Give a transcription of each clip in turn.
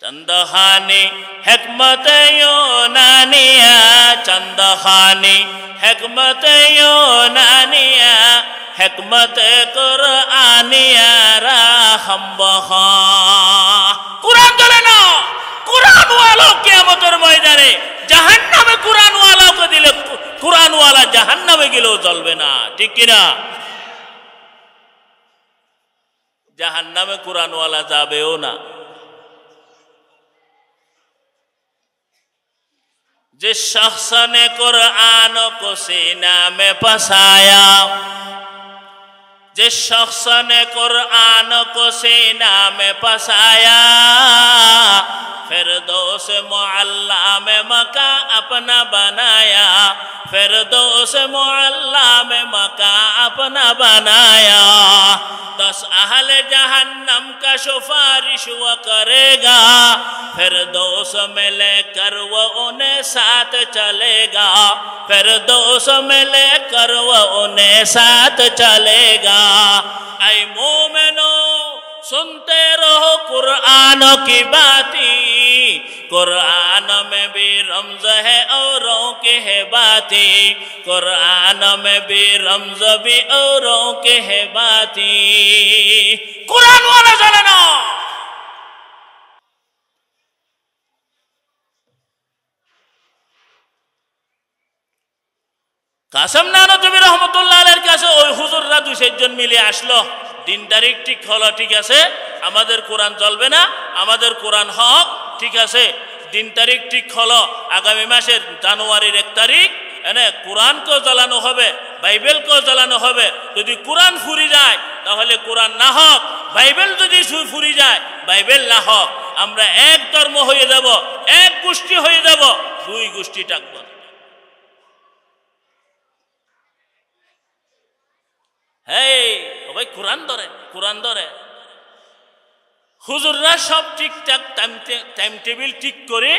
चंदखानी हिकमत यूनानिया चंदखानी हिकमत यूनानिया हिकमत कुरानिया राहम बखा कुरान चले ना कुरान वालों कियामतेर मयदाने জাহান্নামে কুরআন ওয়ালাকে দিলে কুরআন ওয়ালা জাহান্নামে গেলেও চলবে না ঠিক কি না জাহান্নামে কুরআন ওয়ালা যাবেও না जिस शख्स ने कुरान को सीना में पसाया जिस शख्स ने कुरान को सीना में पसाया फिरदौस मुअल्ला में मका अपना बनाया फिरदौस मुअल्ला में मका अपना बनाया 10 अहले जहन्नम का सिफारिश वो करेगा फिरदौस में लेकर वो उन्हें साथ चलेगा फिरदौस में लेकर वो उन्हें साथ चलेगा ऐ मोमिनो सुनते रहो कुरान की बातें कुरान में भी रमज है औरों के है बातें कुरान में भी रमज भी औरों के है बातें कुरान वाला चलना কাসেম নানতুবি রহমতুল্লাহ আলাইহির কাছে ওই হুজুররা 2-4 জন মিলে আসলো দিন তারিখ ঠিক হলো ঠিক আছে আমাদের কোরআন চলবে না আমাদের কোরআন হক ঠিক আছে দিন তারিখ ঠিক হলো আগামী মাসের জানুয়ারির 1 তারিখ এনে কোরআন কো জ্বালানো হবে বাইবেল কো জ্বালানো হবে যদি কোরআন ফুরি যায় তাহলে কোরআন না হক বাইবেল যদি ফুরি যায় বাইবেল না হক আমরা এক ধর্ম হয়ে যাব এক গোষ্ঠী হয়ে যাব দুই গোষ্ঠী থাকব হেই ভাই কোরআন ধরে হুজুররা সব ঠিকঠাক টাইম টেবিল ঠিক করে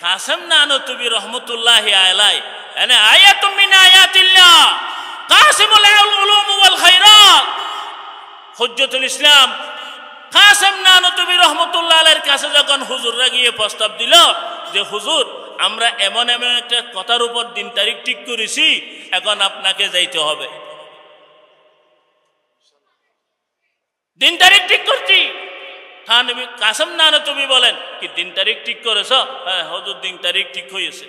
কাসেম নানতুবি রহমতুল্লাহি আলাইহি এনে আয়াতুম মিন আয়াতিল্লাহ কাসিমুল উলুম ওয়াল খায়রাত হুজ্জতুল ইসলাম কাসেম নানতুবি রহমতুল্লাহ আলাইহির কাছে যখন হুজুররা গিয়ে প্রস্তাব দিল যে হুজুর আমরা এমন একটা কথার উপর দিন তারিখ ঠিক করেছি এখন আপনাকে যাইতে হবে दिन तारीख ठीक करती हाँ नबी कासम नानतुबी बोलें कि दिन तारीख ठीक करेছো हाँ हुजूर दिन तारीख ठीक হয়েছে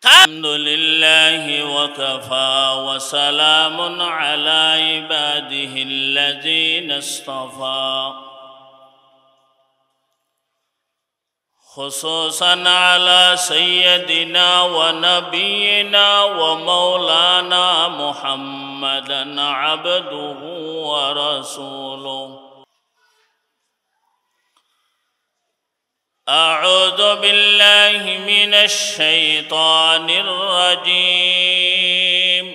अलहम्दुलिल्लाहि व कफा व सलामुन अला इबादिहि अल्लज़ीना इस्तफा खुसूसन अला सय्यदिना व नबीना व मौलाना मुहम्मदन अब्दुहु व रसूलुहु अऊज़ु बिल्लाहि मिनश शैतानिर रजीम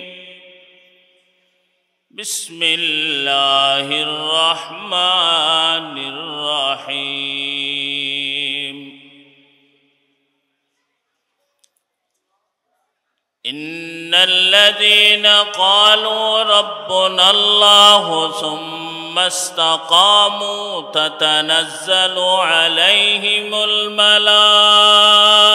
बिस्मिल्लाहिर रहमानिर रहीम इन्नल्लज़ीना क़ालू रब्बुनल्लाहु सुम्मा इस्तक़ामू ततनज़्ज़लु अलैहिमुल मलाइका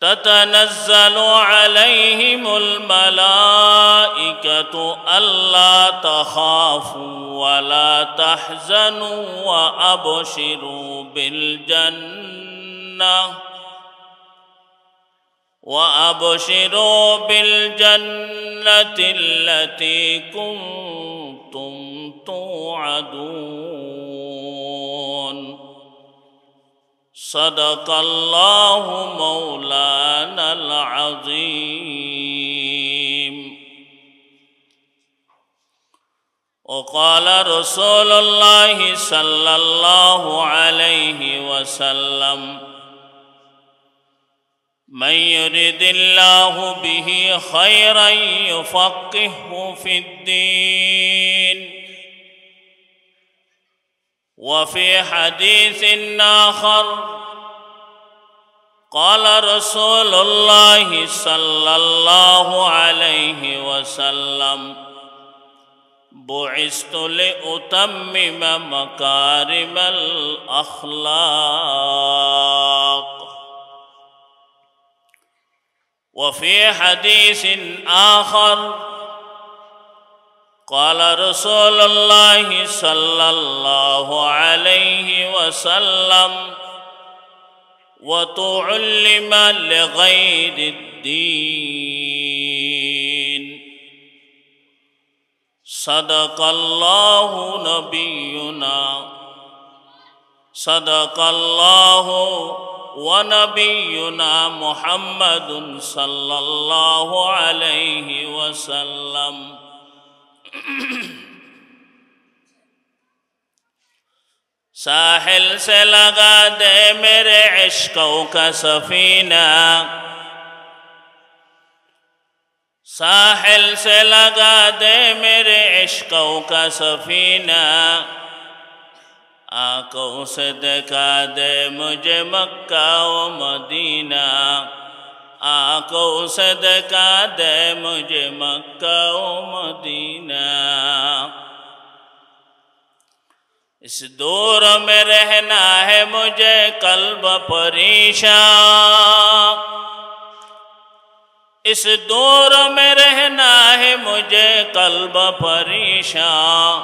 ततनज़्ज़लु अलैहिमुल मलाइकतु अल्ला तख़ाफ़ू वला तहज़नू व अबशिरू बिल जन्नह وأبشروا بالجنة التي كنتم توعدون صدق الله مولانا العظيم وقال رسول الله صلى الله عليه وسلم من يرد الله به خيرا يفقهه في الدين وفي حديث آخر قال رسول الله صلى الله عليه وسلم बुइस्तु लिउतम्मिम मकारिमल अखलाक। वफ़ी हदीसिन आखर क़ाल रसूलुल्लाहि सल्लल्लाहु अलैहि वसल्लम वतुअल्लिम लिग़ैरिद्दीन। सदक़ल्लाहु नबियुना सदक़ल्लाहु व नबियुना मुहम्मदुन सल्लल्लाहु अलैहि वसल्लम। साहिल से लगा दे मेरे इश्क़ों का सफीना, साहिल से लगा दे मेरे इश्क़ों का सफीना। आँखों से दिखा दे मुझे मक्का व मदीना, आँखों से दिखा दे मुझे मक्का व मदीना। इस दौर में रहना है मुझे कल्ब परेशान, इस दौर में रहना है मुझे कल्ब परेशान।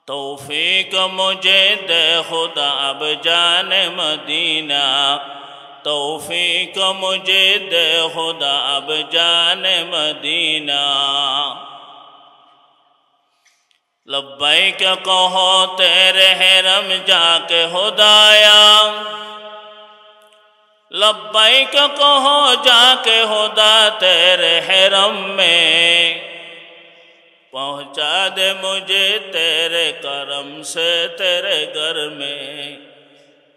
तौफीक मुझे दे खुदा अब जाने मदीना, तौफीक मुझे दे खुदा अब जाने मदीना। लब्बैक कहो तेरे हरम जाके खुदाया, लब्बैक कहो जाके खुदा तेरे हरम में। पहुँचा दे मुझे तेरे करम से तेरे घर में,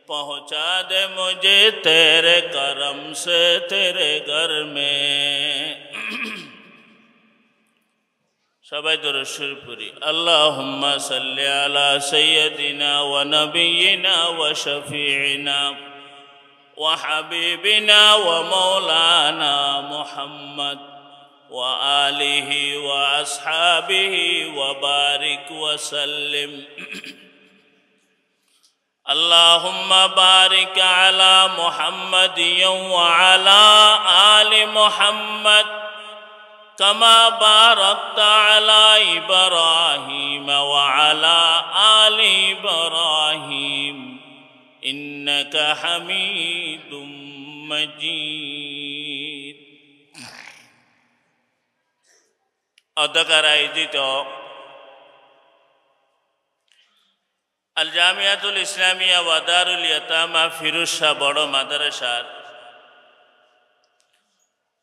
पहुँचा दे मुझे तेरे करम से तेरे घर में। सबाई दुरूद शरीफ पढ़ी। अल्लाहुम्मा सल्लि अला सय्यदिना व नबियिना व शफीइना व हबीबिना व मौलाना मुहम्मद व आलिहि व अस्हाबिहि व बारिक व सल्लिम। अल्लाहुम्मा बारिक अला मुहम्मदिन व अला आलि मुहम्मद कमा बारकता अला इब्राहीम व अला आलि इब्राहीम इन्नका हमीदुम मजीद। अध्यक्षर आयोजित अल जामियातुल इस्लामिया व दारुल यतामा फिरोज शाह बड़ माद्रासार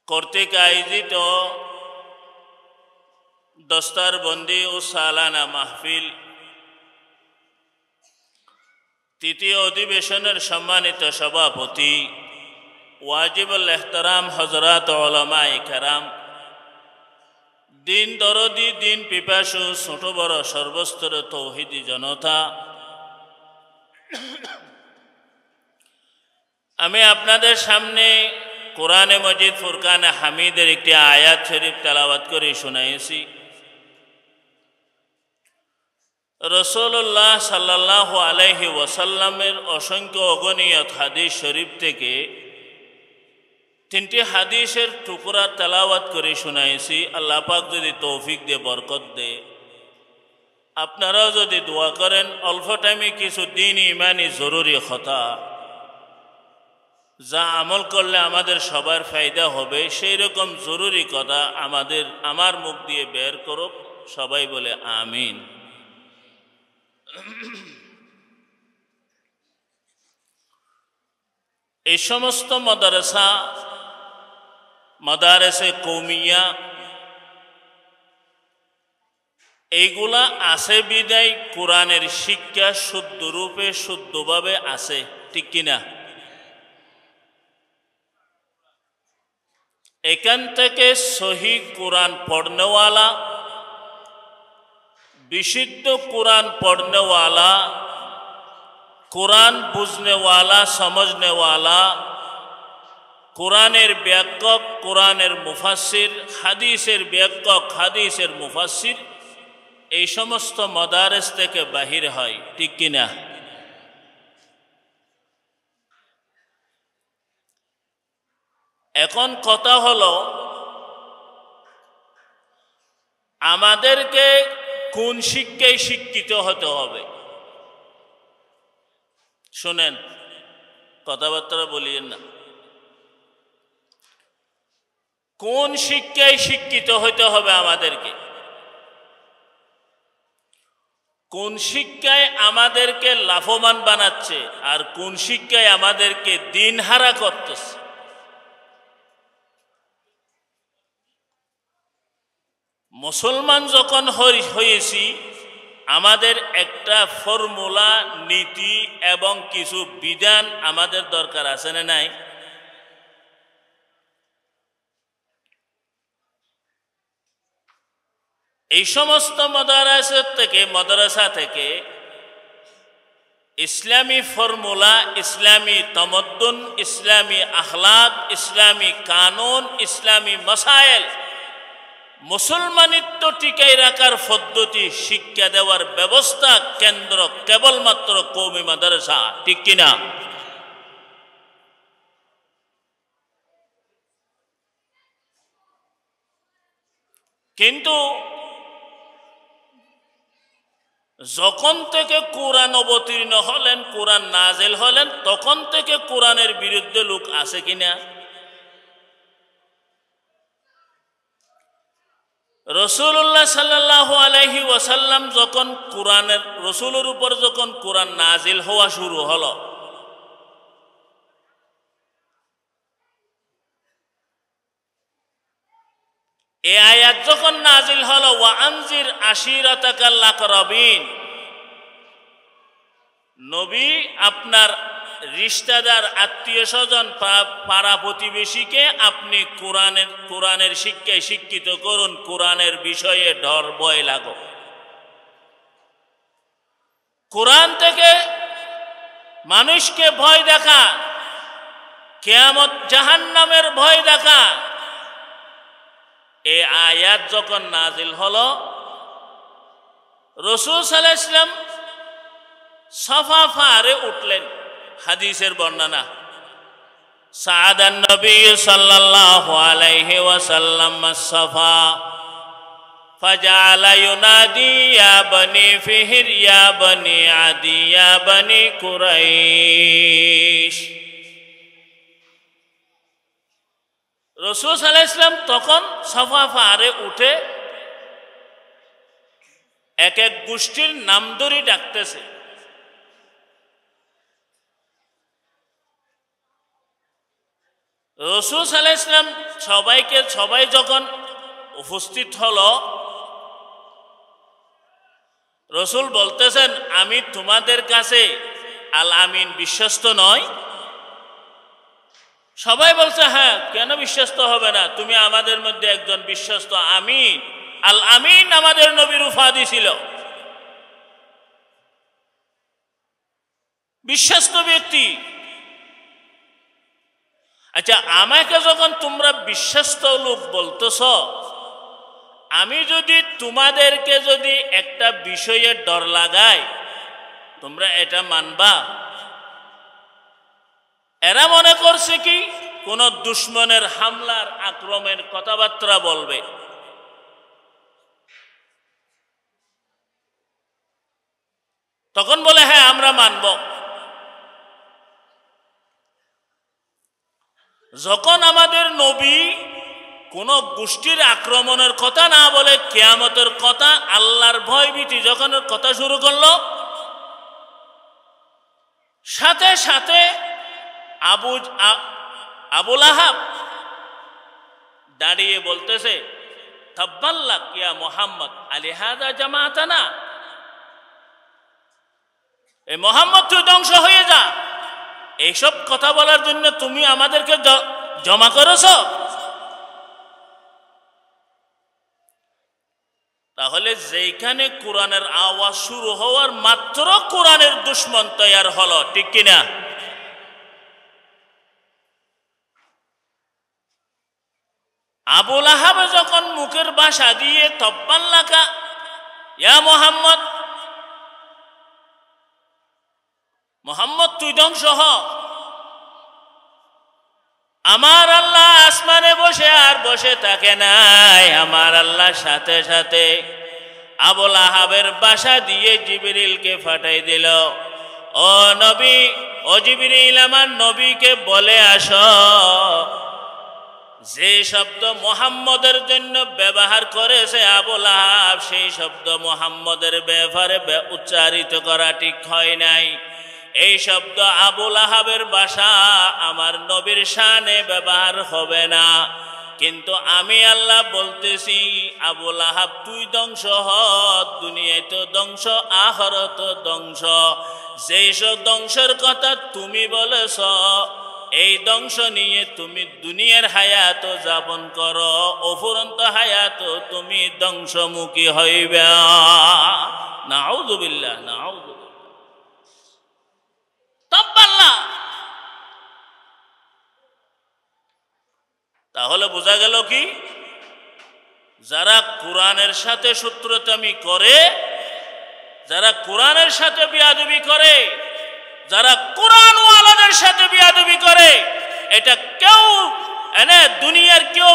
কর্তৃক আয়োজিত দস্তারবন্দি ও সালানা মাহফিল তৃতীয় অধিবেশনের সম্মানিত সভাপতি ওয়াজিবুল এহতারাম হযরত উলামায়ে কেরাম, দিন দরদি দিন পিপাসু ছোট বড় সর্বস্তরের তৌহিদি জনতা, আমি আপনাদের সামনে কোরআনে মজিদ ফুরকানে হামিদের একটি আয়াত শরীফ তেলাওয়াত করে শোনাইছি। রাসূলুল্লাহ সাল্লাল্লাহু আলাইহি ওয়াসাল্লামের অসংখ্য অগণিত হাদিস শরীফ থেকে তিনটি হাদিসের টুকরা তেলাওয়াত করে শোনাইছি। আল্লাহ পাক যদি তৌফিক দিয়ে বরকত দে, আপনারাও যদি দোয়া করেন, অল্প টাইমে কিছু দ্বীনি ইমানি জরুরি কথা যা আমল করলে আমাদের সবার ফায়দা হবে, সেই রকম জরুরি কথা আমার মুখ দিয়ে বের করুক। সবাই বলে আমিন। এই সমস্ত মাদারেসে কৌমিয়া এইগুলা আছে বিদায় কোরআনের শিক্ষা শুদ্ধ রূপে শুদ্ধভাবে আছে, ঠিক কিনা? এখান থেকে সহি কোরআন পড়নেওয়ালা, विशुद्ध कुरान पढ़ने वाला, कुरान बुझने वाला, समझने वाला, কোরআনের ব্যাখ্যক, কোরআনের মুফাসসির, হাদিসের ব্যাখ্যক, হাদিসের মুফাসসির, এই সমস্ত মাদারেস থেকে বাহির হয়, ঠিক কিনা? এখন কথা হলো, আমাদেরকে কোন শিক্ষায় শিক্ষিত হতে হবে? শুনেন, কথাবার্তা বলিয়েন না। কোন শিক্ষায় শিক্ষিত হতে হবে আমাদেরকে? কোন শিক্ষায় আমাদেরকে লাভবান বানাচ্ছে আর কোন শিক্ষায় আমাদেরকে দিনহারা করতেছে? মুসলমান যখন হয়েছি, আমাদের একটা ফর্মুলা, নীতি এবং কিছু বিধান আমাদের দরকার আছে না নাই? এই সমস্ত মাদ্রাসা থেকে ইসলামী ফর্মুলা, ইসলামী তমদ্দুন, ইসলামী আখলাক, ইসলামী কানুন, ইসলামী মাসায়েল, মুসলমানিত্ব টিকাই রাখার পদ্ধতি শিক্ষা দেওয়ার ব্যবস্থা কেন্দ্র কেবলমাত্র কওমি মাদ্রাসা, ঠিক কিনা? কিন্তু যখন থেকে কোরআন অবতীর্ণ হলেন, কোরআন নাজিল হলেন, তখন থেকে কোরআনের বিরুদ্ধে লোক আছে কিনা? রাসূলুল্লাহ সাল্লাল্লাহু আলাইহি ওয়াসাল্লাম যখন রাসূলের উপর যখন কোরআন নাজিল হওয়া শুরু হলো, এই আয়াত যখন নাজিল হলো, ওয়া আনজির আশিরাতাকাল আকরাবিন, নবী আপনার রিশতেদার, আত্মীয় স্বজন, পাড়া প্রতিবেশীকে আপনি কোরআনের শিক্ষায় শিক্ষিত করুন, কোরআনের বিষয়ে ডর ভয় লাগো। কোরআন থেকে মানুষকে ভয় দেখা, কিয়ামত জাহান্নামের ভয় দেখা। এই আয়াত যখন নাজিল হলো, রাসূল সাল্লাল্লাহু আলাইহি ওয়াসাল্লাম সাফা পাহাড়ে উঠলেন। হাদিসের বর্ণনা, সাআদান নবী সাল্লাল্লাহু আলাইহি ওয়াসাল্লাম সাফা ফাজাআলা ইউনাদি ইয়া বনি ফিহর ইয়া বনি আদি ইয়া বনি কুরাইশ। রাসূল সাল্লাল্লাহু আলাইহি ওয়াসাল্লাম তখন সাফা পাহাড়ে উঠে এক এক গোষ্ঠীর নাম ধরে ডাকতেছে। রাসূল সাল্লাল্লাহু আলাইহি ওয়াসাল্লাম সবাই যখন উপস্থিত হলো, রাসূল বলতেছেন, আমি তোমাদের কাছে আল আমিন বিশ্বস্ত নয়? সবাই বলছে, হ্যাঁ, কেন বিশ্বস্ত হবে না, তুমি আমাদের মধ্যে একজন বিশ্বস্ত আমিন। আল আমিন আমাদের নবীর উপাধি ছিল, বিশ্বস্ত ব্যক্তি। আচ্ছা, আমাকে যখন তোমরা বিশ্বস্ত লোক বলতেছ, আমি যদি তোমাদেরকে যদি একটা বিষয়ে ডর লাগাই, তোমরা এটা মানবা? এরা মনে করছে কি কোন দুশ্মনের হামলার আক্রমণের কথাবার্তা বলবে। তখন বলে, হ্যাঁ, আমরা মানব। যখন আমাদের নবী কোন গোষ্ঠীর আক্রমণের কথা না বলে, কিয়ামতের কথা, আল্লাহর ভয় ভীতি যখন কথা শুরু করলো, সাথে সাথে আবু লাহাব দাঁড়িয়ে বলতেছে, তাব্বাল্লাক ইয়া মুহাম্মদ আলিহাযা জামাতানা, এই মুহাম্মদ তুই ধ্বংস হয়ে যা, এইসব কথা বলার জন্য তুমি আমাদেরকে জমা করেছ? তাহলে যেখানে কোরআনের আওয়াজ শুরু হওয়ার মাত্র কোরআনের দুশ্মন তৈয়ার হলো, ঠিক কিনা? আবুল আহাব যখন মুখের ভাষা দিয়ে তব্বাল্লাকা ইয়া মোহাম্মদ, মোহাম্মদ তুই ধ্বংস হ, আমার আল্লাহ আসমানে বসে আর বসে থাকে নাই, আমার আল্লাহ সাথে সাথে আবুল আহাবের বাসা দিয়ে জিবরিলকে পাঠাই দিল, ও নবী, ও জিবরিল আমার নবীকে বলে আসো যে শব্দ মুহাম্মদের জন্য ব্যবহার করেছে আবুল আহাব, সেই শব্দ মুহাম্মদের ব্যাপারে উচ্চারিত করা ঠিক হয় নাই। এই শব্দ আবুল আহাবের ভাষা আমার নবীর শানে ব্যবহার হবে না। কিন্তু আমি আল্লাহ বলতেছি আবুল আহাব তুই ধ্বংস হ, দুনিয়ায় তো ধ্বংস, আখিরাত ধ্বংস। যেই সব ধ্বংসের কথা তুমি বলেছ, এই ধ্বংস নিয়ে তুমি দুনিয়ার হায়াত যাপন করো, অফুরন্ত হায়াত তুমি ধ্বংসমুখী হইবে। নাউযুবিল্লাহ, নাউযুবিল্লাহ। তাব্বাল্লাহ। তাহলে বোঝা গেল কি, যারা কোরআনের সাথে শত্রুতামি করে, যারা কোরআনের সাথে বিয়াদবি করে, যারা কোরআনওয়ালাদের সাথে বিয়াদবি করে, এটা কেউ দুনিয়ার কেউ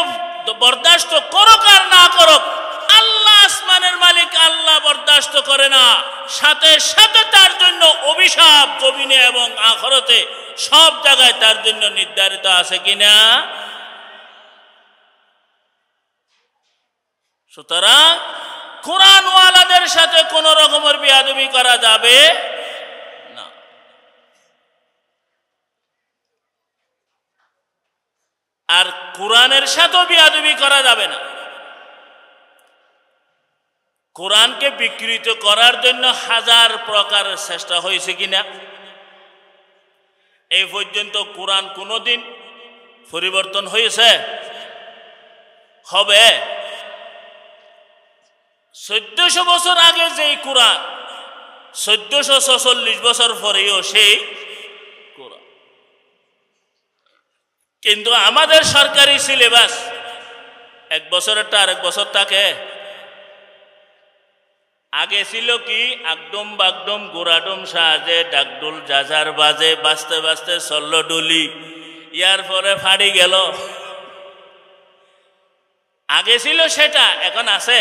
বরদাস্ত করুক আর না করুক, আল্লাহ আসমানের মালিক আল্লাহ বরদাস্ত করে না। সাথে সাথে তার জন্য অভিশাপ জমিনে এবং আখিরাতে সব জায়গায় তার জন্য নির্ধারিত আছে কিনা। সুতরাং কোরআনওয়ালাদের সাথে কোন রকমের বিয়াদবি করা যাবে না। আর কোরআনের সাথেও বিয়াদবি করা যাবে না। কোরআনকে বিকৃত করার জন্য হাজার প্রকার চেষ্টা হয়েছে কিনা, এই পর্যন্ত কোরআন কোনোদিন পরিবর্তন হয়েছে? হবে? 1400 বছর আগে যেই কোরআন, 1446 বছর পরেও সেই কোরআন। কিন্তু আমাদের সরকারি সিলেবাস এক বছরেরটা আরেক বছর থাকে। আগে ছিল কি, আগডম বাগডম গোড়াডম সাজে ডাকডোল যাজার বাজে, বাজতে বাজতে চলল ডুলি, ইয়ার পরে ফাড়ি গেল। আগে ছিল সেটা, এখন আছে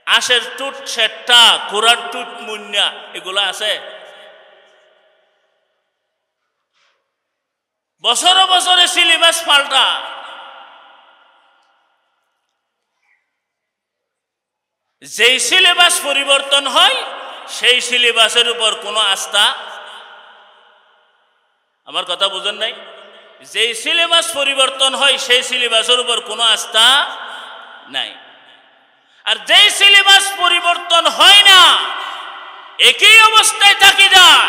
আশের টুট সেটটা, কুরার টুট মুন্না, এগুলো আছে। বছরে বছরে সিলেবাস পাল্টা। যেই সিলেবাস পরিবর্তন হয় সেই সিলেবাসের উপর কোনো আস্থা, আমার কথা বুঝেন নাই? যেই সিলেবাস পরিবর্তন হয় সেই সিলেবাসের উপর কোনো আস্থা নাই। আর যেই সিলেবাস পরিবর্তন হয় না, একই অবস্থায় থাকি যায়,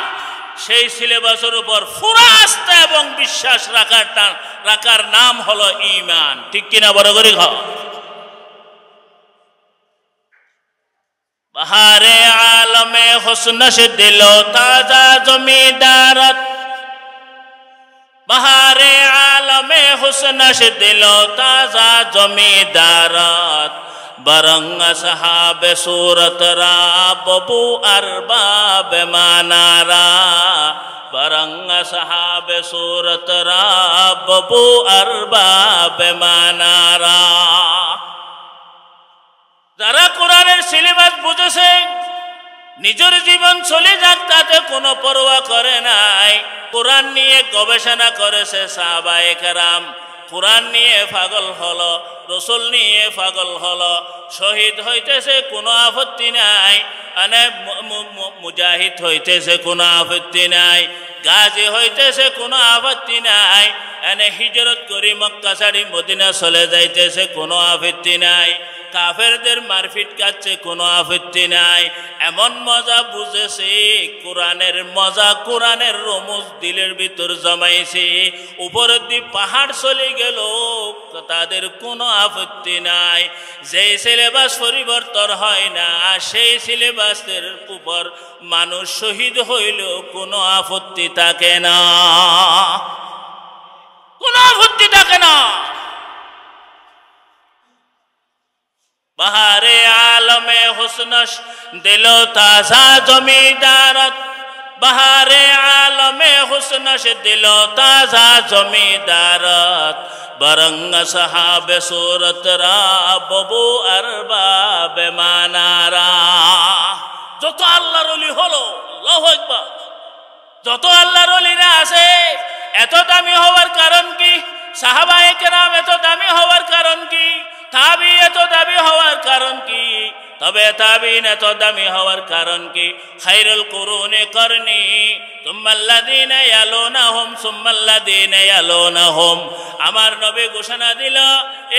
সেই সিলেবাসের উপর পুরা আস্থা এবং বিশ্বাস রাখার নাম হলো ঈমান। ঠিক কিনা বড় করে খাও। বাহারে আলমে হুসন সে দিল তাজা জমিদারত, বাহারে আলমে হুসন সে দিল তাজা জমিদারত, বরং আসহাবে सूरत रा बबू अरबाब मानारा, बरং আসহাবে सूरत रा बबू अरबाब मानारा। যারা কোরআনের সিলেবাস বুঝেছে, নিজের জীবন চলে যাক তাতে কোনো পরোয়া করে নাই। কোরআন নিয়ে গবেষণা করেছে সাহাবায়ে কেরাম, কোরআন নিয়ে পাগল হলো, রসুল নিয়ে পাগল হলো, শহীদ হইতেছে কোনো আপত্তি নাই, মুজাহিদ হইতেছে কোনো আপত্তি নাই, গাজী হইতেছে কোনো আপত্তি নাই, হিজরত করি মক্কা ছাড়ি মদিনা চলে যাইতেছে কোনো আপত্তি নাই, কাফেরদের মারপিট কাটছে কোনো আপত্তি নাই। এমন মজা বুঝেছে, কোরআনের মজা, কোরআনের রমুজ দিলের ভিতর জমাইছে, উপরের দিক পাহাড় চলে গেল তাদের কোনো আপত্তি নাই। যেই সিলেবাস পরিবর্তন হয় না, সেই সিলেবাসের উপর মানুষ শহীদ হইল কোনো আপত্তি থাকে না, কোনো আপত্তি থাকে না। বাহারে আলমে হুসনশ দিল তাজা জমিদারত বাহারে আলমে হুসনশ দিল তাজা জমিদারত বরঙ্গ সাহাবে সুরত রা ববু আরবাবে মানারা। যত আল্লাহর ওলি হলো, আল্লাহু আকবার, যত আল্লাহর ওলিরা আছে, এত দামি হওয়ার কারণ কি? সাহাবায়ে কেরাম এত দামি হওয়ার কারণ কি? তাবি এত দামি হওয়ার কারণ কি? তবে তাবিন এত দামি হওয়ার কারণ কি? খায়রুল কুরুনি করনি সুম্মাল্লাযীনা ইয়ালুনাহুম সুম্মাল্লাযীনা ইয়ালুনাহুম। আমার নবী ঘোষণা দিল,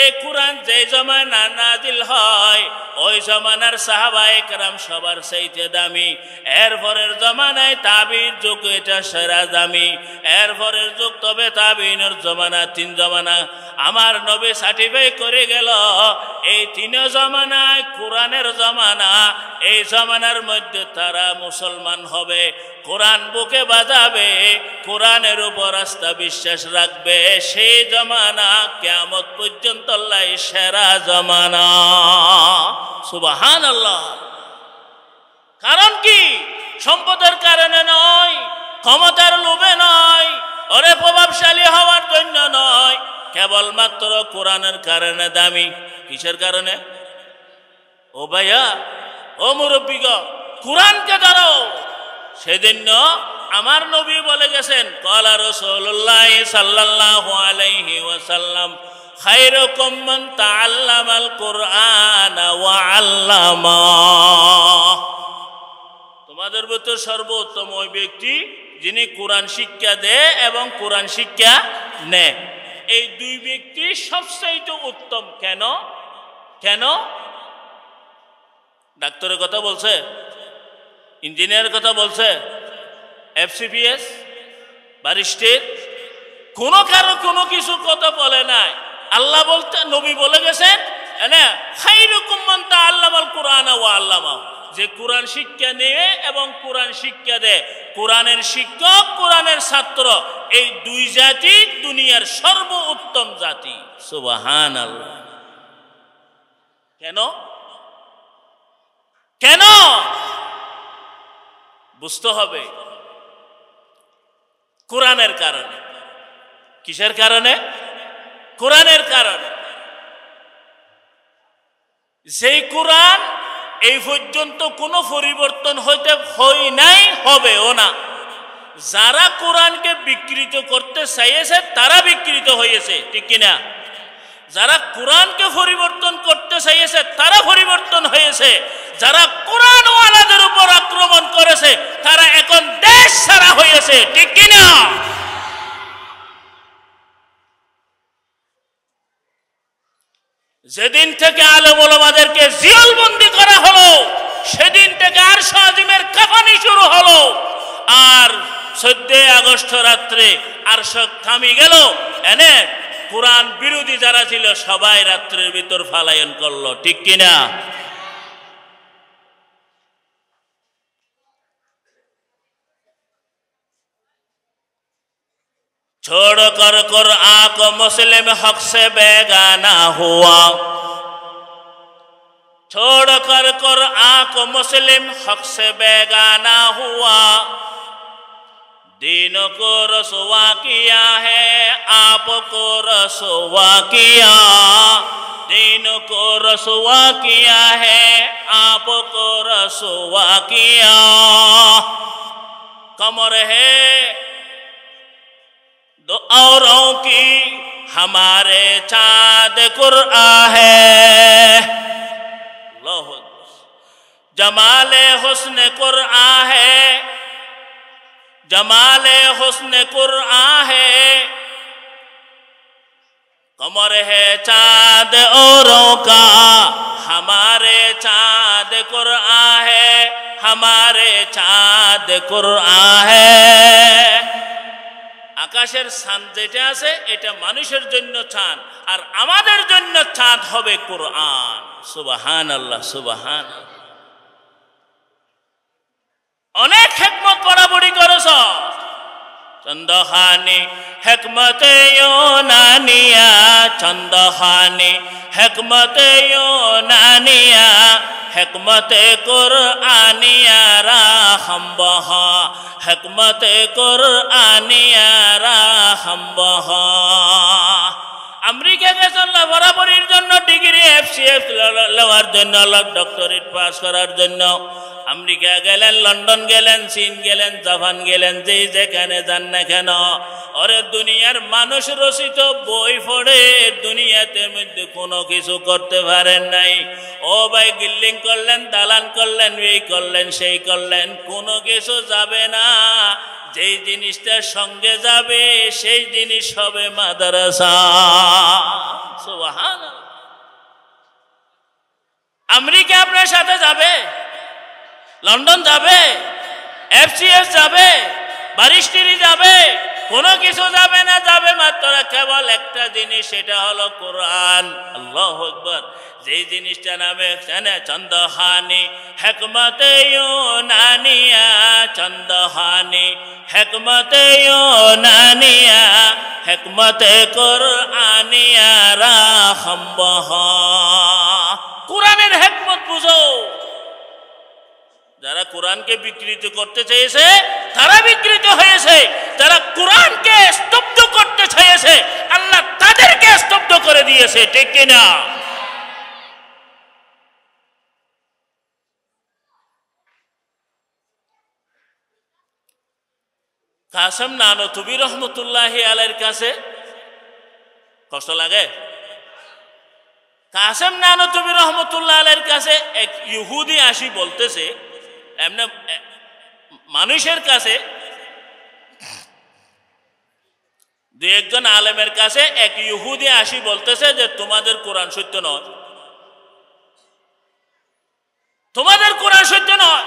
এই কুরআন যে জমানা নাজিল হয় ওই জমানার সাহাবায়ে কেরাম সবার চাইতে দামি। এরপরের জমানায় তাবির যুগ, এটা সেরা দামি। এরপরের যুগ তবে তাবিনের জমানা, 3 জমানা। আমার নবী সার্টিফাই করে গেল এই 3 জমানায় কোরআনের জমানা। এই জমানার মধ্যে তারা মুসলমান হবে, কোরআন বুকে বাজাবে, কোরআনের উপর আস্থা বিশ্বাস রাখবে। সেই জমানা কিয়ামত পর্যন্ত আল্লাহর সেরা জমানা। সুবহানাল্লাহ। কারণ কি? সম্পদের কারণে নয়, ক্ষমতার লোভে নয়, ওরে প্রভাবশালী হওয়ার জন্য নয়, কেবলমাত্র কোরআনের কারণে দামি। কিসের কারণে? ও ভাইয়া, ও মুরব্বিগণ, কোরআনকে ধরো। সেদিন আমার নবী বলে গেছেন, ক্বালা রাসূলুল্লাহ সাল্লাল্লাহু আলাইহি ওয়াসাল্লাম খায়রুকুম মান তাআল্লামাল কুরআনা ওয়া আল্লামা। তোমাদের ভিতর সর্বোত্তম ওই ব্যক্তি যিনি কোরআন শিক্ষা দেয় এবং কোরআন শিক্ষা নেয়। এই 2 ব্যক্তি সবচেয়ে উত্তম। কেন? কেন? ডাক্তারের কথা বলছে, ইঞ্জিনিয়ারের কথা বলছে, FCPS, ব্যারিস্টার, কোনো কারো কোনো কিছু কথা বলে নাই। আল্লাহ বলতে, নবী বলে গেছেন, খায়রুকুম মান তাআল্লামাল কুরআনা ওয়া আল্লামা। যে কোরআন শিক্ষা নেয় এবং কোরআন শিক্ষা দেয়, কোরআনের শিক্ষক, কোরআনের ছাত্র, এই 2 জাতি দুনিয়ার সর্বোত্তম জাতি। সুবহানাল্লাহ। কেন? কেন? বুঝতে হবে কোরআনের কারণে। কিসের কারণে? কোরআনের কারণে। যেই কোরআন এই পর্যন্ত কোনো পরিবর্তন হয় নাই, হবেও না। যারা কোরআনকে বিকৃত করতে চাইছে তারা বিকৃত হয়েছে, ঠিক কিনা? যারা কোরআনকে পরিবর্তন করতে চাইছে তারা পরিবর্তন হয়েছে। যারা কোরআনওয়ালাদের উপর আক্রমণ করেছে তারা এখন দেশ ছাড়া হয়েছে, ঠিক কিনা? যেদিন থেকে আলেম ওলামাদেরকে জিয়ালবন্দি করা হলো, সেদিন থেকে আরশ আজিমের কাঁপানি শুরু হলো। আর 14 আগস্ট রাত্রে আরশ থামি গেল। কোরআন বিরোধী যারা ছিল সবাই রাত্রের ভিতর পলায়ন করলো, ঠিক কিনা? छोड़ कर कुरआन को मुस्लिम हक से बेगाना हुआ, छोड़ कर कुरआन को मुस्लिम हक से बेगाना हुआ। दीन को रसवा किया है आपको रसवा किया, दीन को रसवा किया है आपको रसवा किया। कमर है दो औरों की हमारे चाँद कुरआन है, जमाले हुस्न कुरआन है, जमाले हुस्न कुरआन है। कमर है चाँद औरों का हमारे चाँद कुरआन है, हमारे चाँद कुरआन है। আকাশের চাঁদ যেটা আছে এটা মানুষের জন্য চাঁদ, আর আমাদের জন্য চাঁদ হবে কোরআন। সুবহানাল্লাহ, সুবহানাল্লাহ। অনেক হিকমত পড়াপড়ি করেছ। চন্দ্রখানি হিকমতে ইউনানিয়া, চন্দ্রখানি হিকমতে ইউনানিয়া হিকমতে কুরআনিয়া রাহম বহা হিকমতে কুরআনিয়া রাহম বহা আমেরিকা গেছেন বরাবরের জন্য ডিগ্রি এফসিএস লওয়ার জন্য ডক্টরেট পাস করার জন্য আমেরিকা গেলেন লন্ডন গেলেন চীন গেলেন জাপান গেলেন যেখানে যান না কেন ওরে দুনিয়ার মানুষ রচিত বই পড়ে দুনিয়াতে মধ্যে কোনো কিছু করতে পারেন নাই ও ভাই বিল্ডিং করলেন দালান করলেন এই করলেন সেই করলেন কোনো কিছু যাবে না যেই জিনিসটা সঙ্গে যাবে সেই জিনিস হবে মাদ্রাসা সুবহানাল্লাহ আমেরিকা আপনার সাথে যাবে লন্ডন যাবে এফসিএস যাবে বারিস্টারি যাবে কোনো কিছু যাবে না যাবে মাত্র কেবল একটা জিনিস সেটা হলো কোরআন আল্লাহু আকবার যেই জিনিসটা নামে চন্দহানি হিকমতে ইউনানিয়া চন্দহানি হিকমতে ইউনানিয়া হিকমতে কুরআনিয়া রাহম বহা কোরআনের হিকমত বুঝো যারা কোরআনকে বিকৃত করতে চেয়েছে তারা বিকৃত হয়েছে যারা কোরআনকে স্তব্ধ করতে চেয়েছে আল্লাহ তাদেরকে স্তব্ধ করে দিয়েছে ঠিক কিনা কাসেম নানতুবি রহমতুল্লাহি আলাইহির কাছে কষ্ট লাগে কাসেম নানতুবি রহমতুল্লাহ আলাইহির কাছে এক ইহুদি আসি বলতেছে এমনি মানুষের কাছে দুই একজন আলেমের কাছে এক ইহুদি আসি বলতেছে যে তোমাদের কোরআন সত্য নয় তোমাদের কোরআন সত্য নয়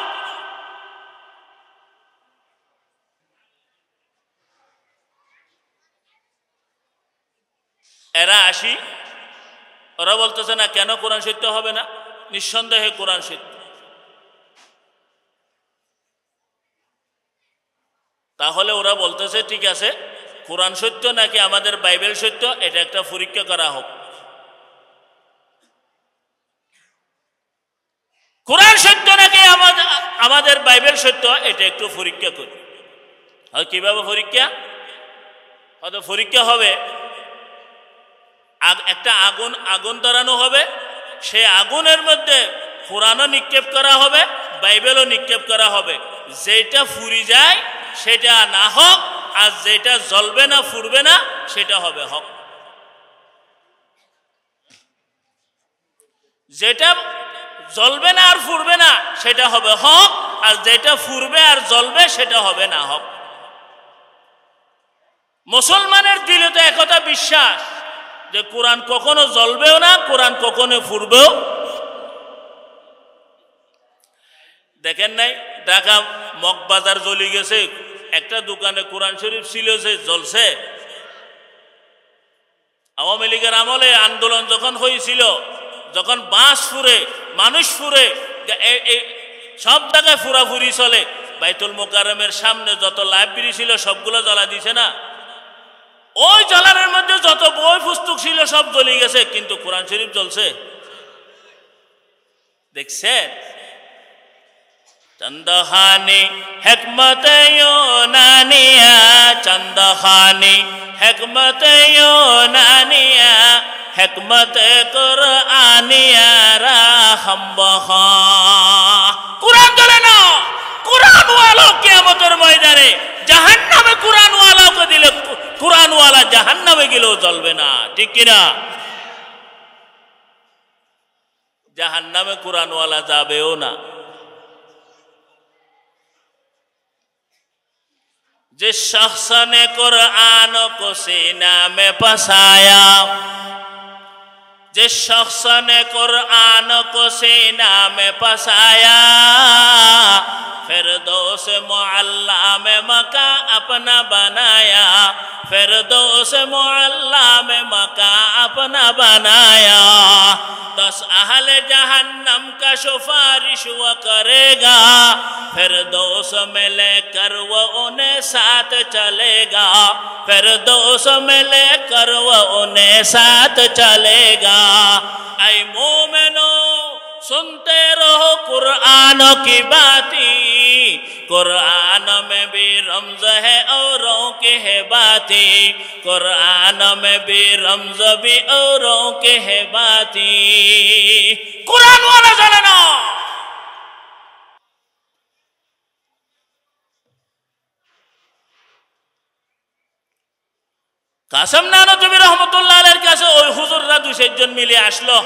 এরা আসি ওরা বলতেছে না কেন কোরআন সত্য হবে না নিঃসন্দেহে কোরআন সত্য তাহলে ওরা বলতেছে ঠিক আছে কোরআন সত্য নাকি আমাদের বাইবেল সত্য এটা একটা পরীক্ষা করা হোক কোরআন সত্য নাকি আমাদের বাইবেল সত্য এটা একটু পরীক্ষা করি আর কিভাবে পরীক্ষা হয়তো পরীক্ষা হবে একটা আগুন ধরানো হবে সেই আগুনের মধ্যে কোরআনও নিক্ষেপ করা হবে বাইবেলও নিক্ষেপ করা হবে যেটা ফুরি যায় সেটা না হোক আর যেটা জ্বলবে না ফুরবে না সেটা হবে হক যেটা জ্বলবে না আর ফুরবে না সেটা হবে হক আর যেটা ফুরবে আর জ্বলবে সেটা হবে না হক মুসলমানের দিলে তো একথা বিশ্বাস যে কোরআন কখনো জ্বলবেও না কোরআন কখনো ফুরবেও দেখেন নাই ঢাকা মগবাজার জ্বলে গেছে একটা দোকানে কোরআন শরীফ ছিল যে জ্বলছে আওয়ামী লীগের আমলে আন্দোলন যখন হয়েছিল যখন বাঁশ ফুরে মানুষ ফুরে সব জায়গায় ফুরাফুরি চলে বাইতুল মোকাররমের সামনে যত লাইব্রেরি ছিল সবগুলো জ্বালা দিছে না ওই জ্বালানোর মধ্যে যত বই পুস্তক ছিল সব জ্বলে গেছে কিন্তু কোরআন শরীফ জ্বলছে দেখছেন চন্দহানি হিকমতে ইউনানিয়া চন্দহানি হিকমতে ইউনানিয়া হিকমতে কুরআনিয়া রাহম বহা কোরআন জ্বলে না কোরআন ওয়ালা কিয়ামতের ময়দানে জাহান্নামে কোরআন ওয়ালাকে দিলে কোরআন ওয়ালা জাহান্নামে গেলেও জ্বলবে না ঠিক কিনা জাহান্নামে কোরআন ওয়ালা যাবেও না जिस शख्स ने कुरान को सीना में बसाया जिस शख्स ने कुरान को सीना में बसाया फिरदौस मुअल्ला में मका अपना बनाया फिरदौस मुअल्ला में मका अपना बनाया 10 अहले जहन्नम का सिफारिश वो करेगा फिरदौस में लेकर वो उन्हें साथ चलेगा फिरदौस में लेकर वो उन्हें साथ चलेगा ऐ मोमिनो सुनते रहो कुरान की बातें कुरान में भी रमज है औरों के है बातें कुरान में भी रमज भी औरों के है बातें कुरान वाला जलाना কাসেম নানতুবি রহমতুল্লাহ আলাইহির কাছে ওই হুজুররা 2-4 জন মিলে আসলো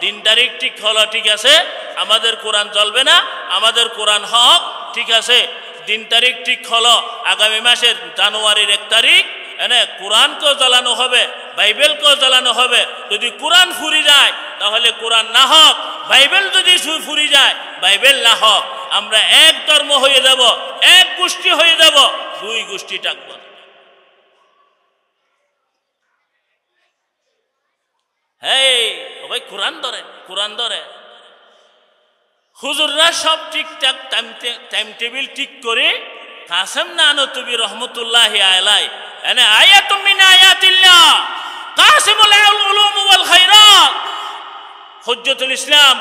দিন তারিখ ঠিক হলো ঠিক আছে আমাদের কোরআন চলবে না আমাদের কোরআন হক ঠিক আছে দিন তারিখ ঠিক হলো আগামী মাসের জানুয়ারির 1 তারিখ এনে কোরআনকেও জ্বালানো হবে বাইবেলকেও জ্বালানো হবে যদি কোরআন ফুরি যায় তাহলে কোরআন না হক বাইবেল যদি ফুরি যায় বাইবেল না হক আমরা এক ধর্ম হয়ে যাব এক গোষ্ঠী হয়ে যাব দুই গোষ্ঠী থাকব হেই ভাই কোরআন ধরে হুজুররা সব ঠিকঠাক টাইম টেবিল ঠিক করে কাসেম নানতুবি রহমতুল্লাহি আলাইহি এনে আয়াতুম মিন আয়াতিল্লাহ কাসিমুল উলুম ওয়াল খায়রাত হুজ্জতুল ইসলাম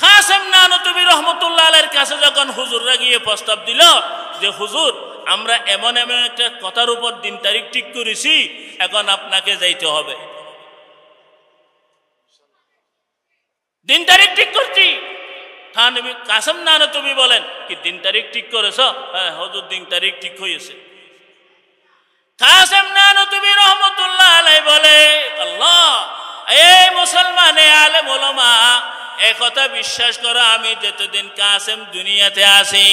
কাসেম নানতুবি রহমতুল্লাহ আলাইহির কাছে যখন হুজুররা গিয়ে প্রস্তাব দিল যে হুজুর আমরা এমন একটা কথার উপর দিন তারিখ ঠিক করেছি এখন আপনাকে যাইতে হবে দিন তারিখ ঠিক করছি থানবী কাসেম নানতুবি বলেন কি দিন তারিখ ঠিক করেছো হ্যাঁ হুজুর দিন তারিখ ঠিক হয়েছে কাসেম নানতুবি রহমতুল্লাহ আলাইহি বলে আল্লাহ এই মুসলমান আলেম উলামা এই কথা বিশ্বাস করো আমি যতদিন কাসেম দুনিয়াতে আছি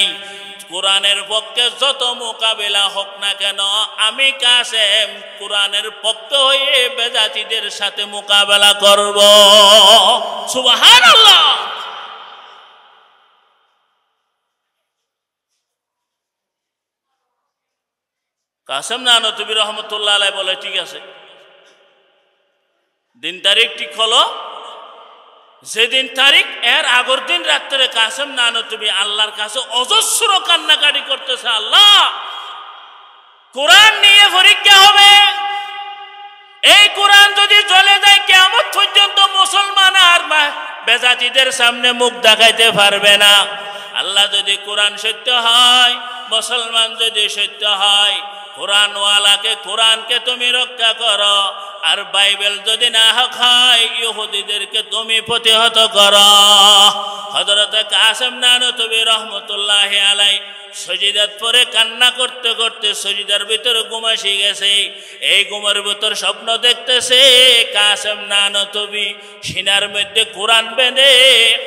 কোরআনের পক্ষে যত মোকাবেলা হোক না কেন আমি কাসেম কোরআনের পক্ষ হয়ে বেদাতীদের সাথে মোকাবেলা করব সুবহানাল্লাহ কাসেম নানতুবি রহমতুল্লাহ আলাইহি বলে ঠিক আছে দিন তারিখ ঠিক হলো যেদিন তারিখ এর আগের দিন রাত্রে কাসেম নানতুবি আল্লাহর কাছে অজস্র কান্নাকাটি করতেছে আল্লাহ কোরআন নিয়ে পরীক্ষা হবে এই কোরআন যদি জ্বলে যায় কিয়ামত পর্যন্ত মুসলমান আর বেজাতিদের সামনে মুখ দেখাইতে পারবে না আল্লাহ যদি কোরআন সত্য হয় মুসলমান যদি সত্য হয় কোরআনওয়ালাকে কোরআনকে তুমি রক্ষা করো আর বাইবেল যদি না হয় ইহুদিদেরকে তুমি প্রতিহত করো হযরত কাসেম নানতুবি রহমতুল্লাহি আলাইহি সজিদাত পরে কান্না করতে করতে সজিদার ভিতরে ঘুম এসে গেছে এই ঘুমের ভিতর স্বপ্ন দেখতেছে কাসেম নানতুবি সিনার মধ্যে কোরআন বেঁধে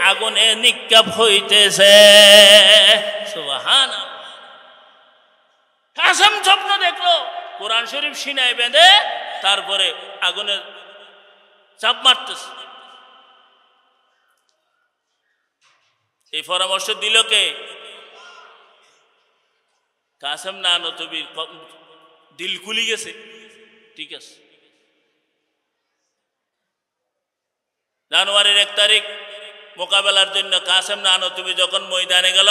আগুনে নিক্ষেপ হইতেছে সুবহানাল্লাহ কাসেম স্বপ্ন দেখলো কোরআন শরীফ সিনায় বেঁধে তারপরে আগুনে চাপ মারতেছে এই পরামর্শ দিল কে কাসেম নানতুবির দিল খুলি গেছে ঠিক আছে জানুয়ারির 1 তারিখ মোকাবেলার জন্য কাসেম নানতুবি যখন ময়দানে গেল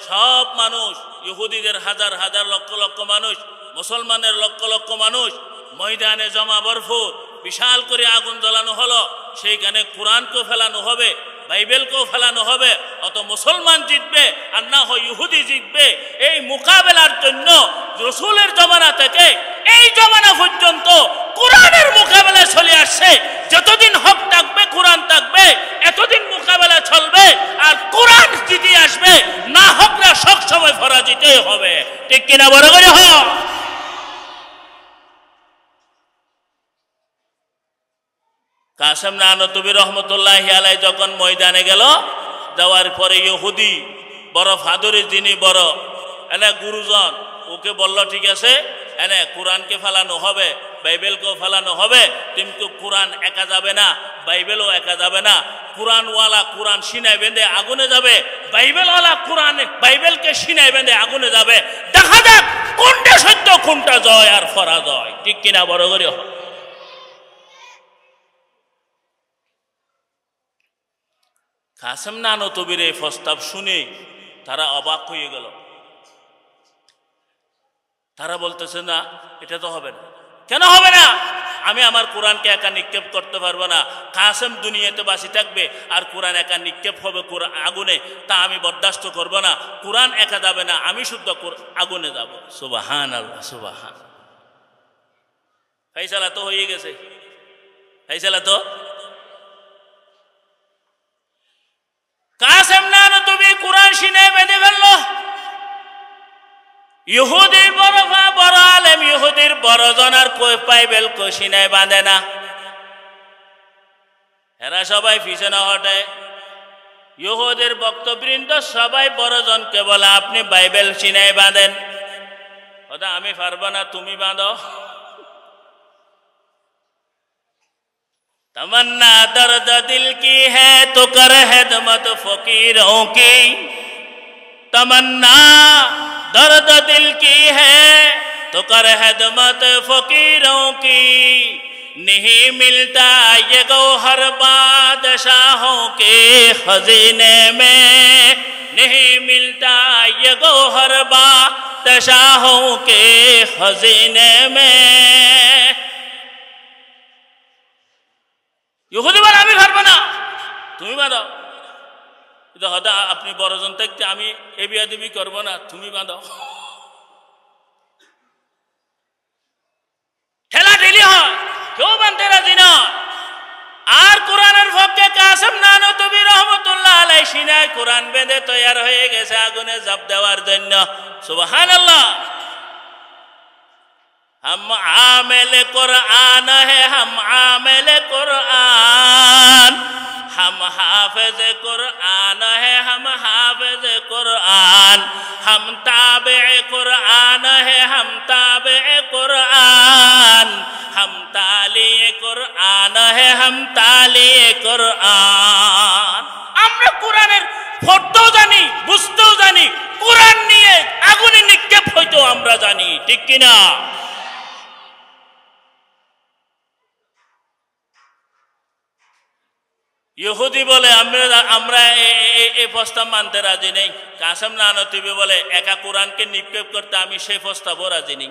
সব মানুষ ইহুদিদের হাজার হাজার লক্ষ লক্ষ মানুষ মুসলমানের লক্ষ লক্ষ মানুষ ময়দানে জমা ভরপুর বিশাল করে আগুন জ্বালানো হলো সেইখানে কোরআনকেও ফেলানো হবে বাইবেলকেও ফেলানো হবে অত মুসলমান জিতবে আর না হয় ইহুদি জিতবে এই মোকাবেলার জন্য রাসূলের জমানা থেকে এই জমানা পর্যন্ত কোরআনের মোকাবেলা চলে আসছে যতদিন হক থাকবে কোরআন থাকবে এতদিন মোকাবেলা চলবে আর কোরআন জিতে আসবে না হকরা সব সময় পরাজিত হবে ঠিক কিনা বড় করে হোক কাসেম নানতুবি রহমতুল্লাহি আলাইহি যখন ময়দানে গেল যাওয়ার পরে ইহুদি বড় ফাদরি যিনি বড় এনে গুরুজন ওকে বলল ঠিক আছে এনে কোরআনকে ফেলানো হবে বাইবেলকেও ফেলানো হবে কিন্তু কোরআন একা যাবে না বাইবেলও একা যাবে না কোরআনওয়ালা কোরআন সিনায় বেঁধে আগুনে যাবে, বাইবেলওয়ালা বাইবেলকে সিনায় বেঁধে আগুনে যাবে। দেখা যাক কোনটা সত্য, কোনটা জয় আর পরাজয়, ঠিক কিনা বড় করে। কাসেম নানতবির এই প্রস্তাব শুনে তারা অবাক হয়ে গেল। তারা বলতেছে, না, এটা তো হবে না। কেন হবে না? আমি আমার কোরআনকে একা নিক্ষেপ করতে পারবো না। কাসেম দুনিয়াতে বাঁচি থাকবে আর কোরআন একা নিক্ষেপ হবে আগুনে, তা আমি বরদাস্ত করব না। কোরআন একা যাবে না, আমি শুদ্ধ আগুনে যাব। সুবহানাল্লাহ, সুবহান। ফাইসালা তো হয়ে গেছে, ফাইসালা তো। কাসেম নানতবি কোরআন সিনায় বেঁধে ফেললো। ইহুদির বড় আলেম, ইহুদির বড় জনার বাইবেল সিনায় বাঁধে না। এরা সবাই পিছনে হটে। ইহুদির বক্তবৃন্দ সবাই বড়জনকে বলে, আপনি বাইবেল সিনায় বাঁধেন। ওটা আমি পারবো না, তুমি বাঁধো। तमन्ना दर्द दिल की है तो कर खिदमत फकीरों की, तमन्ना दर्द दिल की है तो कर खिदमत फकीरों की, नहीं मिलता ये गौहर बादशाहों के खजीने में, नहीं मिलता ये गौहर बादशाहों के खजीने में। ইহুদি বলে, আমি পারবো না, তুমি বাঁধো। হয়তো আপনি বড়জন থাকতে আমি এ বিয়াদিবি করবো না, তুমি বাঁধো। ঠেলা ঠেলি হয়, কেউ বাঁধতে রাজি না। আর কোরআনের পক্ষে কাসেম নানতবি রহমতুল্লাহ আলাইহি সিনায় কোরআন বেঁধে তৈয়ার হয়ে গেছে আগুনে ঝাঁপ দেওয়ার জন্য। সুবহানাল্লাহ। हम आमिल कुरान है, हम आमिल कुरान, हम हाफिज कुरान है, हम हाफिज कुरान, हम ताबे कुरान है, हम ताबे कुरान, हम ताली कुरान है, हम ताली कुरान। আমরা কোরআনের পড়তেও জানি, বুঝতেও জানি, কোরআন নিয়ে আগুনে নিক্ষেপ হইতো আমরা জানি, ঠিক কিনা? ইহুদি বলে, আমরা এই প্রস্তাব মানতে রাজি নেই। কাসেম নানতবি বলে, একা কোরআনকে নিক্ষেপ করতে আমি সেই প্রস্তাবও রাজি নেই।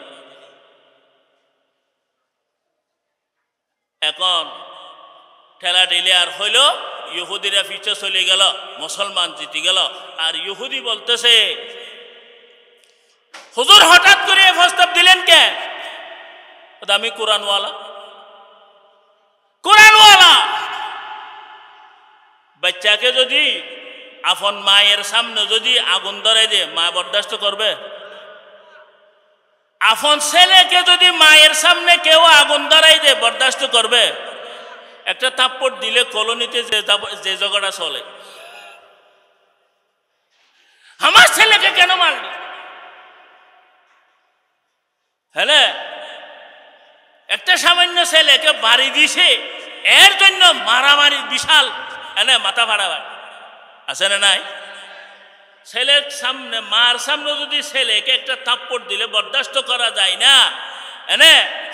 এখন ঠেলা ঠেলে আর হইল, ইহুদিরা পিছে চলে গেল, মুসলমান জিতে গেল। আর ইহুদি বলতেছে, হুজুর হঠাৎ করে এই প্রস্তাব দিলেন কে? আমি কোরআনওয়ালা, কোরআনওয়ালা। বাচ্চাকে যদি আপন মায়ের সামনে যদি আগুন ধরাই দিয়ে, মা বরদাস্ত করবে? আপন ছেলেকে যদি মায়ের সামনে কেউ আগুন ধরাই দিয়ে, বরদাস্ত করবে? একটা থাপ্পড় দিলে কলোনিতে যে ঝগড়া চলে, আমার ছেলেকে কেন মারলি? হ্যাঁ, একটা সামান্য ছেলেকে বাড়ি দিছে, এর জন্য মারামারি বিশাল মাথা ফাড়া আছে না নাই? ছেলের সামনে, মার সামনে যদি ছেলেকে একটা থাপ্পড় দিলে বরদাস্ত করা যায় না,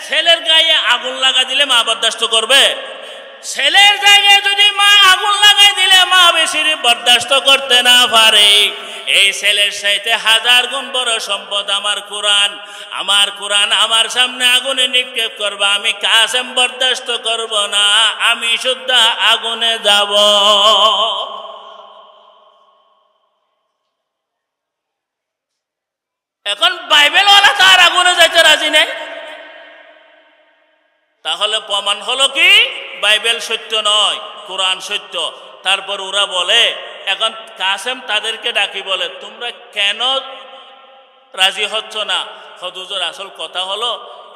ছেলের গায়ে আগুন লাগা দিলে মা বরদাস্ত করবে? ছেলের জায়গায় যদি মা আগুন লাগাই দিলে মা বেশি বরদাস্ত করতে না পারে। এই ছেলের সাথে হাজার গুণ বড় সম্পদ আমার কোরআন। আমার কোরআন আমার সামনে আগুনে নিক্ষেপ করবে, আমি কাসেম বরদাস্ত করব না, আমি শুদ্ধ আগুনে যাব। এখন বাইবেলওয়ালা তার আগুনে যাইতে রাজি নেই। তাহলে প্রমাণ হলো কি বাইবেল সত্য নয়, কোরআন সত্য। তারপর ওরা বলে, এখন কাসেম তাদেরকে ডাকি বলে, তোমরা কেন রাজি হচ্ছ না? হুজুর, আসল কথা হলো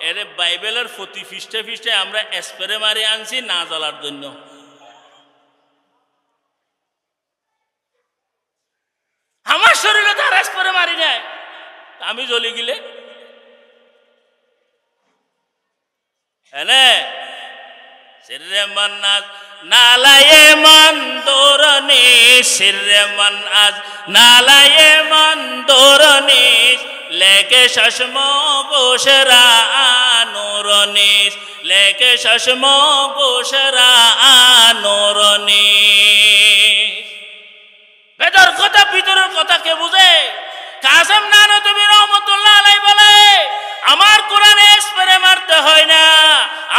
এর বাইবেলের প্রতি পৃষ্ঠে পৃষ্ঠে আমরা স্প্রে মারি আনছি না জ্বলার জন্য। আমার শরীরে তার স্প্রে মারি নাই, আমি জ্বলি গেলে নালায়ে মান দৌরনিস সিররে মান আজ নালায়ে মান দৌরনিস লেকে শশমো গোশরা নূরনিস লেকে শশমো গোশরা নূরনিস। ভেতর কথা ভিতরের কথা কে বুঝে? কাসেম নানতুবি রহমতুল্লাহ আলাইহি বলে আমার কোরআনে স্প্রে মারতে হয় না,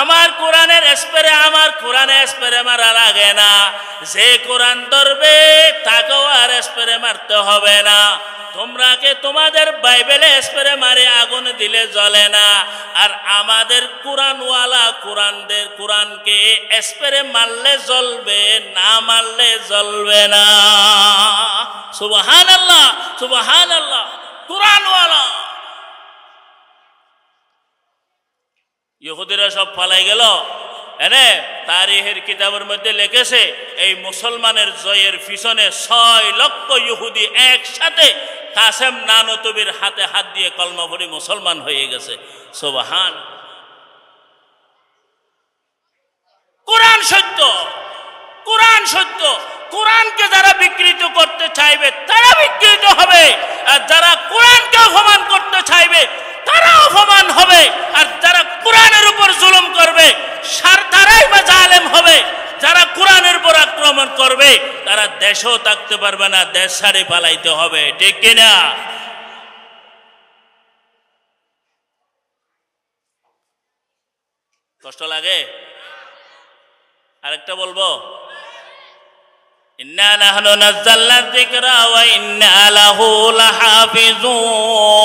আমার কোরআনের স্প্রে আমার কোরআনে স্প্রে মারা লাগে না, যে কোরআন ধরবে তাকেও আর স্প্রে মারতে হবে না। তোমরা কে তোমাদের বাইবেলে স্প্রে মারে আগুন দিলে জ্বলে না, আর আমাদের কোরআনওয়ালা কোরআনকে স্প্রে মারলে জ্বলবে, না মারলে জ্বলবে না। সুবহানাল্লাহ সুবহানাল্লাহ। কোরআনওয়ালা ইহুদিরা সব পালাই গেল। এনে তারিখের কিতাবের মধ্যে লিখেছে এই মুসলমানের জয়ের পিছনে 6 লক্ষ ইহুদি একসাথে কাসেম নানতুবির হাতে হাত দিয়ে কলমা পড়ে মুসলমান হয়ে গেছে। সুবহান। কোরআন সত্য, কোরআন সত্য। কোরআনকে যারা বিকৃত করতে চাইবে তারা বিকৃত হবে, আর যারা কোরআনকে অপমান করতে চাইবে তারা অপমান হবে, আর যারা কোরআনের উপর জুলুম করবে তারাই বা জালেম হবে। যারা কোরআনের উপর আক্রমণ করবে তারা দেশেও থাকতে পারবে না, দেশ ছাড়ে পালাইতে হবে। ঠিক কিনা? কষ্ট লাগে? আরেকটা বলবো, ইন্না নাহনু নাযালনা যিকরা ওয়া ইন্না লাহু লাহাফিজুন।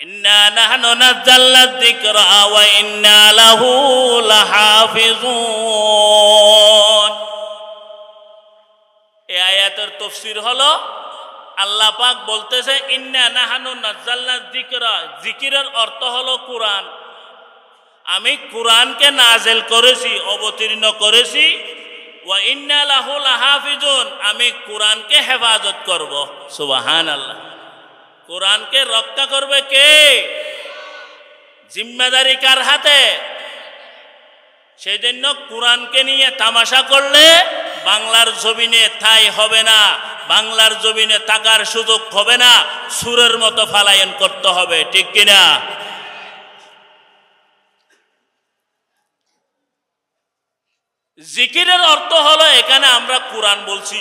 ইন্না নাহনু নাযালনা যিকরা ওয়া ইন্না লাহু লাহাফিজুন। এই আয়াতের তাফসীর হলো আল্লাহ পাক বলতেছে ইন্না নাহনু নাযালনা যিকরা, জিকিরের অর্থ হলো কোরআন। আমি কোরআনকে নাযিল করেছি, অবতীর্ণ করেছি। ওয়া ইন্না লাহু লাহাফিজুন, আমি কোরআনকে হেফাজত করব। সুবহানাল্লাহ। কোরআনকে রক্ষা করবে কে? জিম্মেদারি কার হাতে? সেই জন্য কোরআনকে নিয়ে তামাশা করলে বাংলার জমিনে ঠাঁই হবে না, বাংলার জমিনে থাকার সুযোগ হবে না, সুরের মতো ফালায়ন করতে হবে। ঠিক কিনা? জিকিরের অর্থ হলো এখানে আমরা কোরআন বলছি।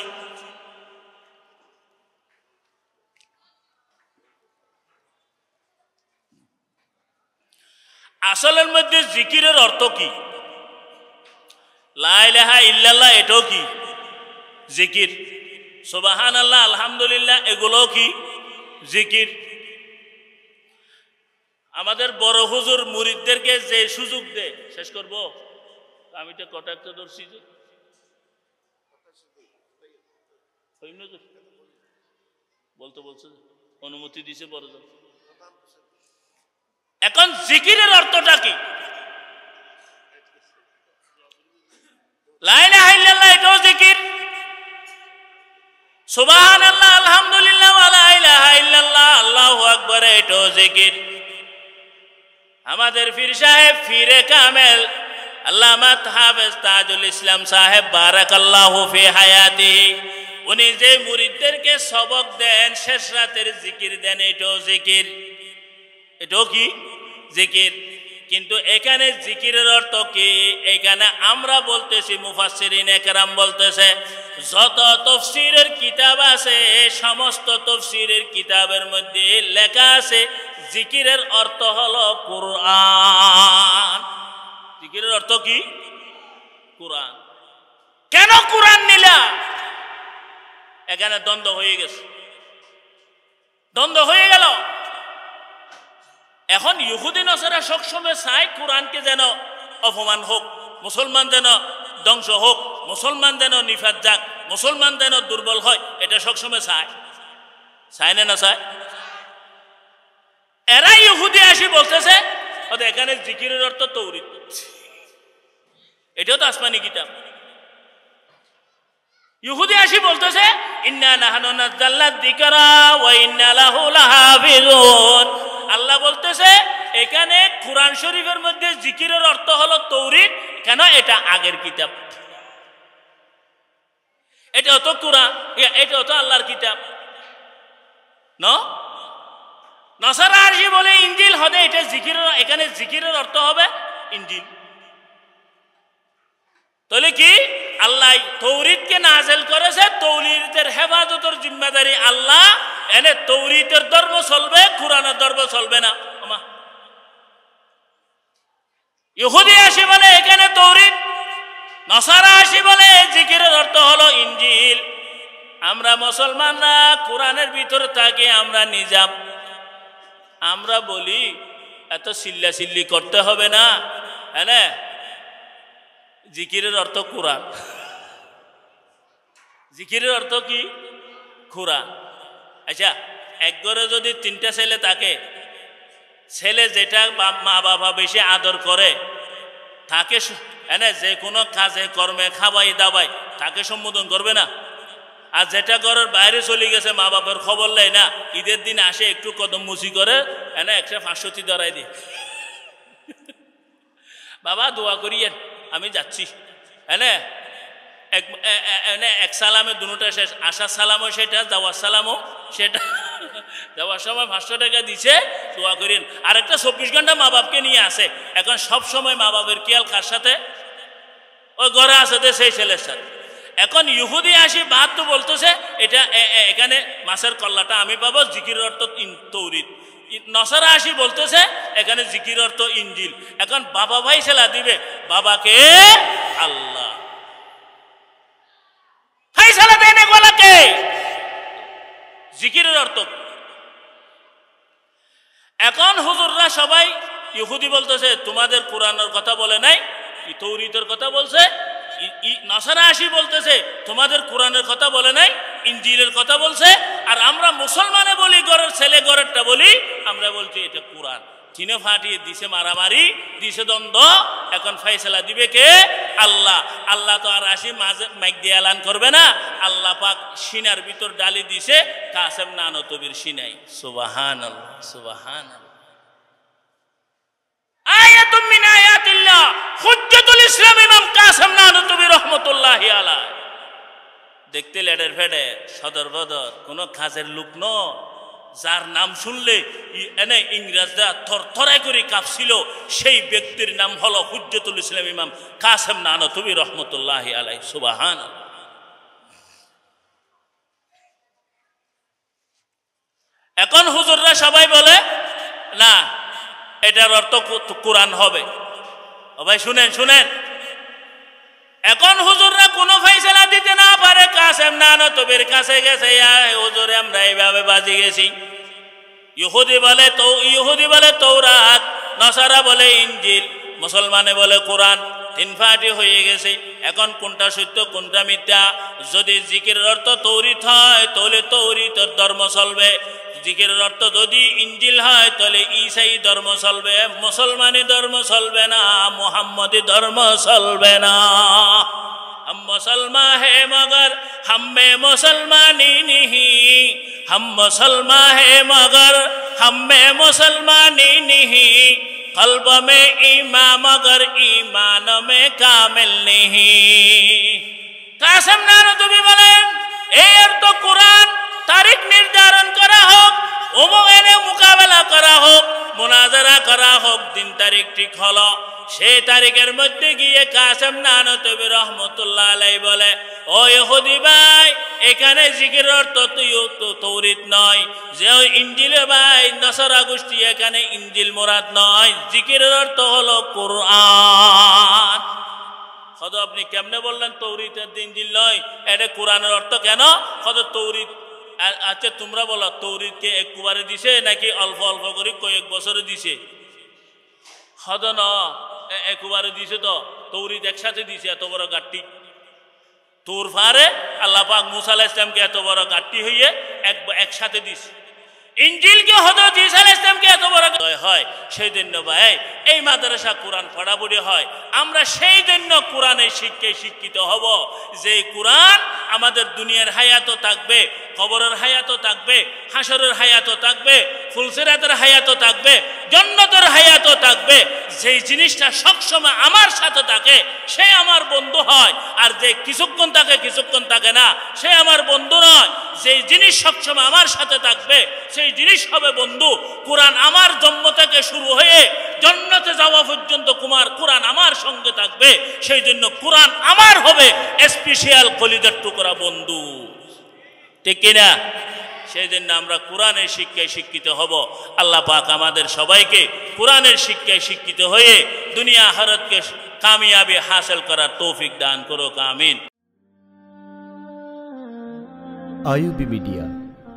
আসলের মধ্যে জিকিরের অর্থ কি? লা ইলাহা ইল্লাল্লাহ এটাও কি জিকির? সুবহানাল্লাহ আলহামদুলিল্লাহ এগুলো কি জিকির? আমাদের বড় হুজুর মুরিদদেরকে যে সুযোগ দেয়, শেষ করব আমি তো কটা একটা ধরছি যে বলতে বলছে অনুমতি দিছে বড়। এখন জিকিরের অর্থটা কি? লা ইলাহা ইল্লাল্লাহ এটাও জিকির, সুবহানাল্লাহ আলহামদুলিল্লাহ ওয়া লা ইলাহা ইল্লাল্লাহ আল্লাহু আকবার এটাও জিকির। আমাদের পীর সাহেব পীরে কামেল আল্লামা হাফেজ তাজুল ইসলাম সাহেব বারাকাল্লাহু ফি হায়াতিহি, উনি যে মুরিদদেরকে সবক দেন, শেষ রাতের জিকির দেন, এটাও জিকির। এটাও কি জিকির। কিন্তু এখানে জিকিরের অর্থ কি? এখানে আমরা বলতেছি, মুফাসসিরিনে কেরাম বলতেছে, যত তাফসীরের কিতাব আছে সমস্ত তাফসীরের কিতাবের মধ্যে লেখা আছে জিকিরের অর্থ হলো কোরআন। জিকিরের অর্থ কি? কোরআন। কেন কোরআন নিলা? এখানে দ্বন্দ্ব হয়ে গেছে, দ্বন্দ্ব হয়ে গেল। এখন ইহুদি নাসারা সবসময় চায় কোরআনকে যেন অপমান হোক, মুসলমান যেন ধ্বংস হোক, মুসলমান যেন নিফাত যাক, মুসলমান যেন দুর্বল হয়, এটা সবসময় চায়। চায় না চায়? এরা ইহুদি আসি বলতেছে এখানে জিকিরের অর্থ তৌরিত, এটাও তো আসমানি কিতাব। ইহুদি আসি বলতেছে ইন্না নাহনু নাযালনা যিকরা ওয়া ইন্না লাহু লাহাফিজুন। আল্লাহ বলতেছে এখানে কোরআন শরীফের মধ্যে জিকিরের অর্থ হলো তৌরিত, কেন? এটা আগের কিতাব, এটাও তো কোরআন, এটাও তো আল্লাহর কিতাব। নাসারা আসি বলে ইঞ্জিল হবে, এটা জিকিরের, এখানে জিকিরের অর্থ হবে ইঞ্জিল। তাহলে কি আল্লাহ তৌরিতকে নাযিল করেছে, তৌরিতের হেফাজতের জিম্মাদারি আল্লাহ, এনে তৌরিতের ধর্ম চলবে, কোরআনের ধর্ম চলবে না। ইহুদি আসি বলে এখানে তৌরিত, নাসারা আসি বলে জিকিরের অর্থ হলো ইঞ্জিল। আমরা মুসলমানরা কোরআনের ভিতরে থাকি, আমরা নিজাম, আমরা বলি এত চিল্লাচিল্লি করতে হবে না, হ্যাঁ, জিকিরের অর্থ কোরআন, জিকিরের অর্থ কি? কোরআন। আচ্ছা, এক ঘরে যদি 3টা ছেলে থাকে, ছেলে যেটা মা বাবা বেশি আদর করে তাকে, যে কোনো কাজে কর্মে খাওয়াই দাওয়াই তাকে সম্বোধন করবে না। আর যেটা ঘরের বাইরে চলে গেছে, মা বাবার খবর নেয় না, ঈদের দিন আসে একটু কদম মুচি করে 100-500 ধরাই দিই, বাবা দোয়া করিয়েন আমি যাচ্ছি, এক সালামে দুটোটা শেষ, আসার সালামও সেটা, যাওয়ার সালামও সেটা, যাওয়ার সময় 500 টাকা দিছে, দোয়া করিয়েন। আর একটা 24 ঘন্টা মা বাপকে নিয়ে আসে। এখন সব সময় মা বাপের খেয়াল কার সাথে? ওই ঘরে আছে সেই ছেলের সাথে। এখন ইহুদি আসি বাদ তো বলতেছে এটা এখানে মাছের কল্লাটা আমি পাবো, জিকিরের অর্থ তৌরিত। নাসারা আসি বলতেছে এখানে জিকির অর্থ ইঞ্জিল। এখন বাবা ভাই ছেলা দিবে, বাবাকে আল্লাহ, ভাই ছেলা দেনে গলাকে জিকিরের অর্থ। এখন হুজুররা সবাই ইহুদি বলতেছে তোমাদের কোরআনের কথা বলে নাই, তৌরিতের কথা বলছে। নাসারা আসি বলতেছে তোমাদের কোরআনের কথা বলে নাই, ইঞ্জিলের কথা বলছে। আর আমরা মুসলমানে বলি ঘরের ছেলে ঘরেরটা বলি, আমরা বলছি এটা কোরআন। চিনে ফাটিয়ে দিছে, মারামারি দিছে, দ্বন্দ্ব। এখন ফয়সালা দিবে কে? আল্লাহ। আল্লাহ তো আর আসি মাঝে মাইক দিয়ে এলান করবে না, আল্লাহ পাক সিনার ভিতর ডালি দিছে, কাসেম নানতবির সিনাই। সুবহানাল্লাহ, সুবহানাল্লাহ। আয়াতুম মিন আয়াতিল্লাহ, হুজ্জাতুল ইসলাম ইমাম কাসেম নানতবি রাহমাতুল্লাহি আলাইহি। দেখতে লেডের ফেডে, সদর বদর, কোনো কাজের লোক ন, যার নাম শুনলে ইংরেজরা থরথরাই করে কাঁপছিল, সেই ব্যক্তির নাম হলো হুজ্জাতুল ইসলাম ইমাম কাসেম নানতবি রাহমাতুল্লাহি আলাইহি। সুবহানাল্লাহ। এখন হুজুররা সবাই বলে না, এটার অর্থ কোরআন হবে। ভাই শুনেন শুনেন, এখন হুজুররা কোনো ফয়সালা দিতে না পারে, কাসেম নানতবির কাছে গেছে, হুজুরে আমরা এইভাবে বাজি গেছি। ইহুদি বলে তৌরাত, নাসারা বলে ইঞ্জিল, মুসলমানে বলে কোরআন। 3 ফাটি হয়ে গেছে। এখন কোনটা সত্য কোনটা মিথ্যা? যদি জিকিরের অর্থ তৌরিত হয় তাহলে তৌরিতের ধর্ম চলবে, জিকিরের অর্থ যদি ইঞ্জিল হয় তাহলে ঈসাই ধর্ম চলবে, মুসলমানি ধর্ম চলবে না, মুহাম্মদি ধর্ম চলবে না। हम मुसलमान है मगर हम में मुसलमानी नहीं, हम मुसलमान है मगर हम में मुसलमानी नहीं, कल्ब में ईमान मगर ईमान में कामिल नहीं। কাসেম নানতবি বলেন এর তো কোরআন তারিখ নির্ধারণ করা হোক, এনে মোকাবেলা করা হোক, মুনাজারা করা হোক, দিন তারিখ ঠিক হলো, সেই তারিখের মধ্যে গিয়ে কাসেম নানতবি রাহমাতুল্লাহ আলাইহি বলে, ও ইহুদি ভাই, এখানে জিকিরের অর্থ তৌরিত নয়, যে ইঞ্জিলে ভাই নাসারা গোষ্ঠী, এখানে ইঞ্জিল মুরাদ নয়, জিকিরের অর্থ হলো কোরআন। কত আপনি কেমনে বললেন তৌরিতের ইঞ্জিল নয়, এটা কোরআনের অর্থ কেন? কত তৌরিত। আচ্ছা তোমরা বলো, তৌরিতকে একবারে দিছে নাকি অল্প অল্প করে কয়েক বছরে দিছে? হদ ন একবারে দিছে, তো তৌরিত একসাথে দিছে, এত বড় গাঠটি তোর ফারে আল্লাহ পাক মুসা আলাইহিস সালামকে এত বড় গাঠটি হইয়ে একসাথে দিছে। ইঞ্জিলকে হযরত ঈসা আলাইহিস সালামকে এত বড় হয়, সেই জন্য ভাই এই মাদ্রাসা কোরআন পড়াপড়ি হয়। আমরা সেই জন্য কোরআনের শিক্ষায় শিক্ষিত হব, যে কোরআন আমাদের দুনিয়ার হায়াতও থাকবে, কবরের হায়াতও থাকবে, হাসরের হায়াতও থাকবে, ফুলসিরাতের হায়াতও থাকবে, জান্নাতের হায়াতও থাকবে। যেই জিনিসটা সবসময় আমার সাথে থাকে সে আমার বন্ধু হয়, আর যে কিছুক্ষণ থাকে না সে আমার বন্ধু নয়। যেই জিনিস সবসময় আমার সাথে থাকবে সেই জিনিস হবে বন্ধু। কোরআন আমার জন্ম থেকে শুরু হয়ে জান্নাতে যাওয়া পর্যন্ত কোরআন আমার সঙ্গে থাকবে, সেই জন্য কোরআন আমার হবে স্পেশাল কলিজার টুকরা বন্ধু, ঠিক কিনা? সেই জন্য আমরা কোরআনের শিক্ষায় শিক্ষিত হব। আল্লাহ পাক আমাদের সবাইকে কোরআনের শিক্ষায় শিক্ষিত হয়ে দুনিয়া আখিরাতকে কামিয়াবি হাসিল করার তৌফিক দান করুক, আমিন। IUB media,